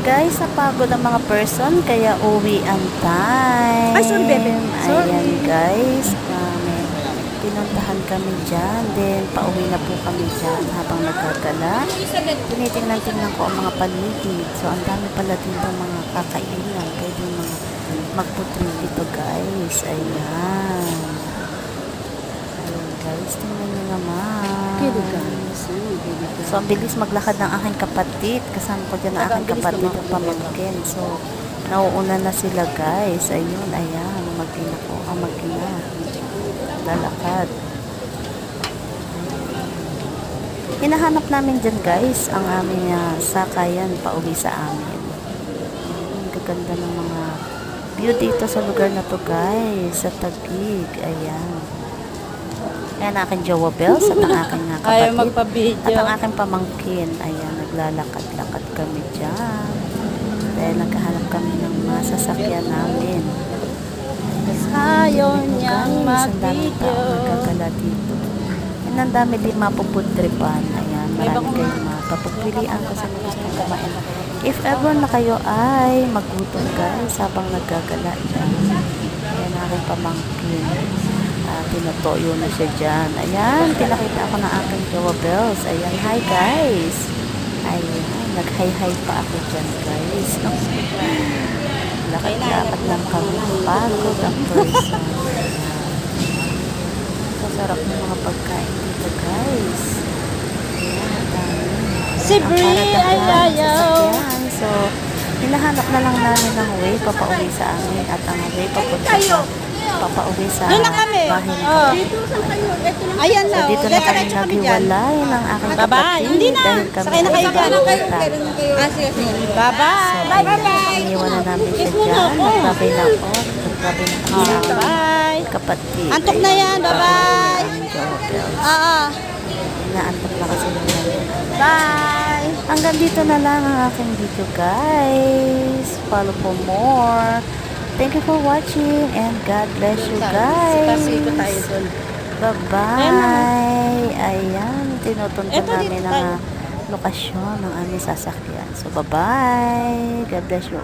guys, napagod ang mga person kaya uwi ang time. Ay, sorry, bebe. Sorry. Ayan guys, pinuntahan kami dyan. Then, pauwi na po kami dyan habang nagkagala. Tinitingnan-tingnan ko ang mga paligid. So, ang dami pala dito mga kakainan. Pwede mga magputring dito guys. Ayan. Ayan guys, tingnan nyo naman. So, ang bilis maglakad ng aking kapatid. Kasama ko dyan ang aking kapatid yung pamangkin. So, nauuna na sila guys. Ayun, ayan. Magina ko. Ang magina. Lalakad. Hinahanap namin dyan guys ang aming sakayan pauwi sa amin. Ang gaganda ng mga view dito sa lugar na to guys. Sa Taguig. Ayan. Ayan ang aking jowa bells at ang aking Ayaw kapatid. magpa-video. At ang aking pamangkin. Ayan, naglalakad-lakad kami dyan. Dahil naghahanap kami ng mga sasakyan namin. Ayaw niyang Ang dami mag-video. tao nagkagala dito. Yan ang dami din mapupudripan. Ayan, marami kayong mapapagpilian kung saan gusto nyo kumain. If ever na kayo ay magutom guys habang naggagala dyan. Ayan ang aking pamangkin. Tinutoyo na siya dyan. Ayan, pinakita ako ng aking jowa bells. Ayan, hi guys. Ayan, nag-hi-hi pa ako dyan guys. Lakad-lakad lang kami. Pagod ang person. Sasarap ng mga pagkain dito guys. Ayan, dami. Si Brie ay ayaw. So, hinahanap na lang namin ng way papauwi sa amin at ang way papauwi sa Doon na kami. bahay ni Oh. kapatid. Ayan So, na. dito na kami naghiwalay ng aking Bye-bye. kapatid. Hindi na. Dahil kami Sakay na kayo ay dyan. papunta. Bye-bye. Bye-bye. Iniwan na namin siya dyan. Nagbabay na ako. Nagbabay na kami sa aming Bye. kapatid. Antok na yan. Bye-bye. Ang jowa bells. Oo. Inaantok na kasi nila yun. Bye. Hanggang dito na lang ang aking video guys. Follow for more. Thank you for watching and God bless you guys. Pasiko tayo doon. Bye-bye. Ayan, tinutunto Eto, namin dito ang tayo. lokasyon ng aming sasakyan. So, bye-bye. God bless you.